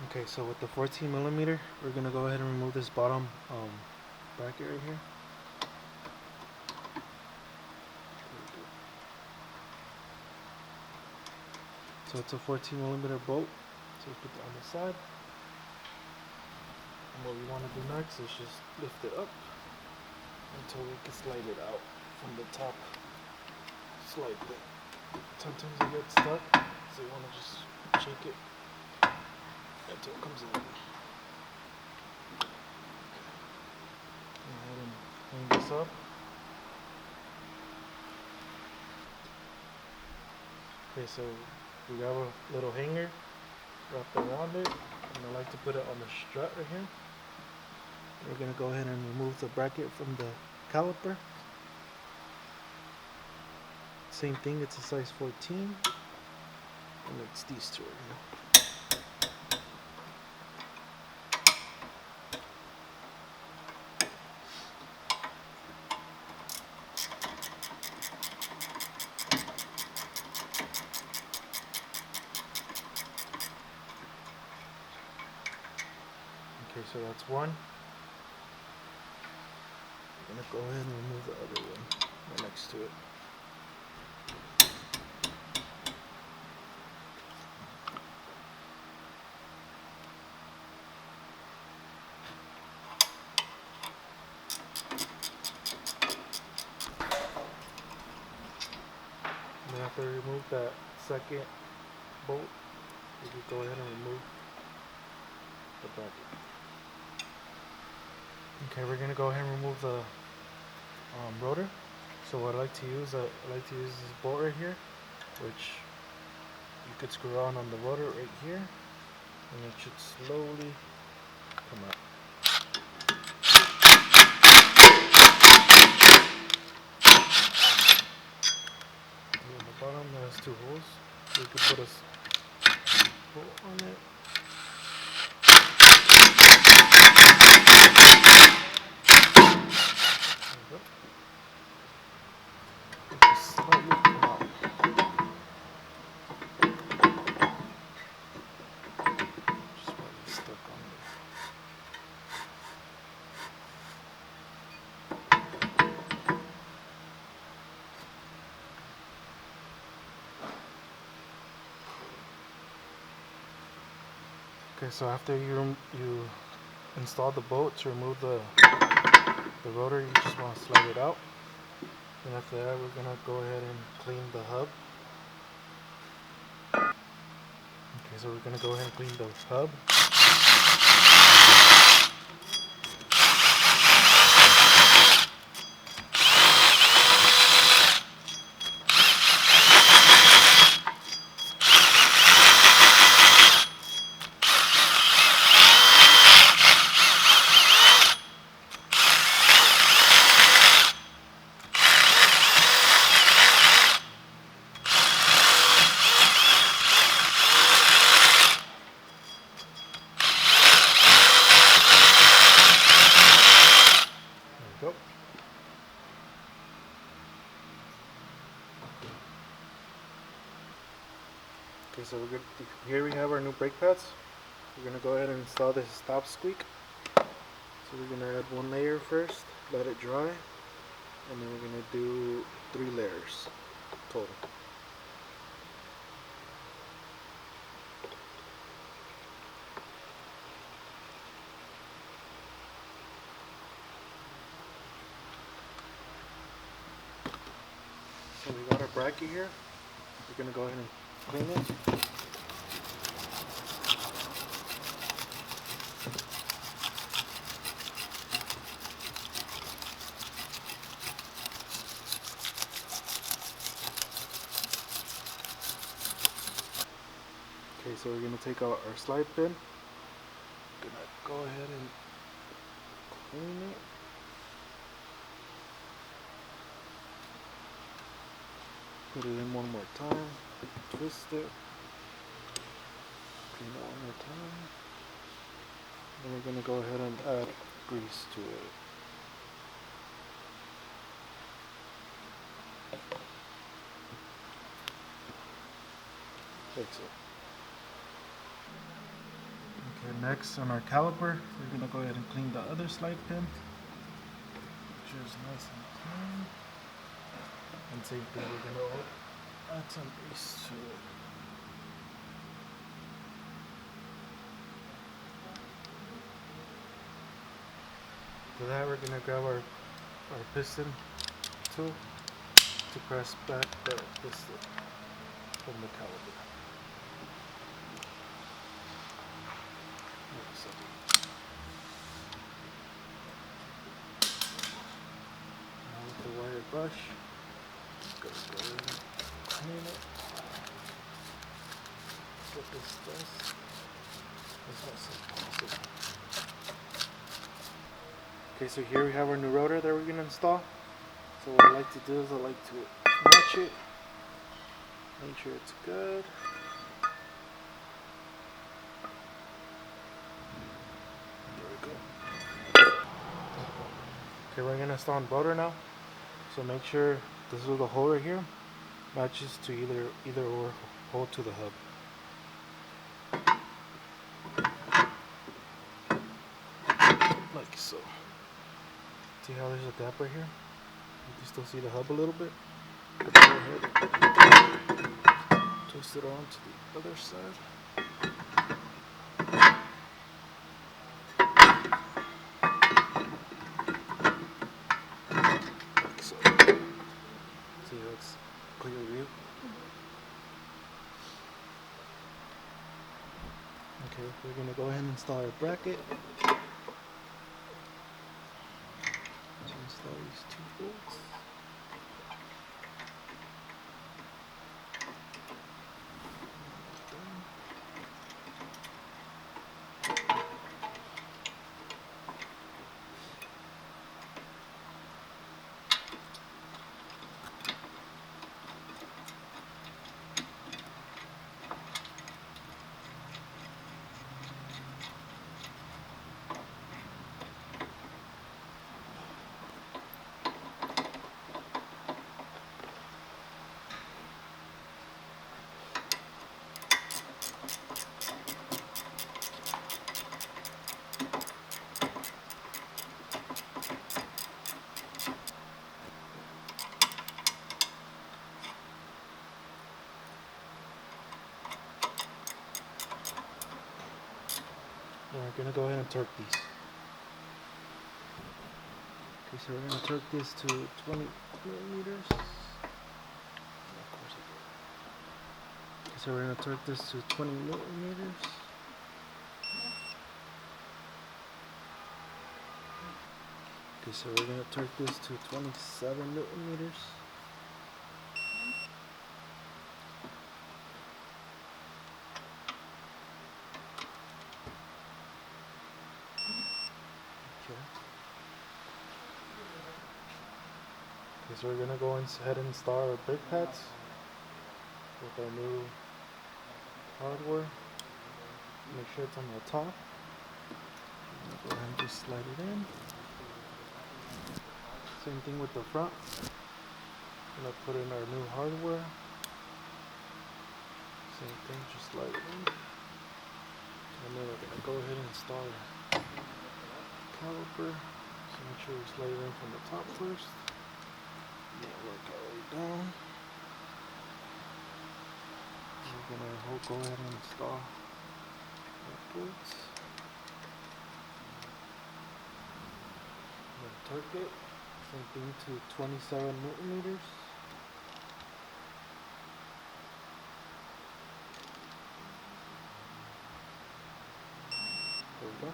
Okay, so with the 14 millimeter, we're gonna go ahead and remove this bottom bracket right here. So it's a 14 millimeter bolt. So we put that on the side. And what we want to do next is just lift it up until we can slide it out from the top slightly. Sometimes it gets stuck, so you want to just shake it until it comes out. Go ahead and hang this up. Okay, so we have a little hanger wrapped around it, and I like to put it on the strut right here. We're going to go ahead and remove the bracket from the caliper. Same thing, it's a size 14, and it's these two right here. Okay, so that's one. I'm going to go ahead and remove the other one right next to it. And then after we remove that second bolt, we can go ahead and remove the bracket. Okay, we're going to go ahead and remove the rotor. So what I like to use, this bolt right here, which you could screw on the rotor right here, and it should slowly come out. And on the bottom there's two holes, so you can put a bolt on it. Okay, so after you install the bolt to remove the rotor, you just want to slide it out. And after that, we're going to go ahead and clean the hub. Okay, so we're going to go ahead and clean the hub. Okay, so we're good. Here we have our new brake pads. We're gonna go ahead and install this stop squeak. So we're gonna add one layer first, let it dry, and then we're gonna do 3 layers total. So we got our bracket here. We're gonna go ahead and clean it. Okay, so we're gonna take out our slide pin. Gonna go ahead and clean it. Put it in one more time. Twist it. Clean it one more time. Then we're gonna go ahead and add grease to it. Like so. Okay, next on our caliper, we're gonna go ahead and clean the other slide pin, which is nice and clean. And same thing, we're gonna add some grease to it. For that, we're gonna grab our piston tool to press back the piston from the caliper. Now with the wire brush, just gonna go in and clean it. Get this dust as much as possible. Okay, so here we have our new rotor that we're gonna install. So what I like to do is I like to match it, make sure it's good. There we go. Okay, we're gonna install the rotor now. So make sure this is the hole right here matches to either or hole to the hub. Like so. See how there's a gap right here? You can still see the hub a little bit. Go ahead, twist it on to the other side. Like so. See how it's clear view? Okay, we're gonna go ahead and install our bracket. Install these 2 bolts. And we're gonna go ahead and torque these. Okay, so we're gonna torque this to 20 millimeters. Okay, so we're gonna torque this to 20 millimeters. Okay, so we're gonna torque this to 27 millimeters. Okay, so we're gonna go ahead and install our brake pads with our new hardware. Make sure it's on the top. Go ahead and just slide it in. Same thing with the front. Gonna put in our new hardware. Same thing, just slide it in. And then we're gonna go ahead and install our caliper. So make sure we slide it in from the top first. Work our way down. We're gonna go ahead and install our bolts. I'm gonna torque it. Same thing to 27 millimeters. There we go.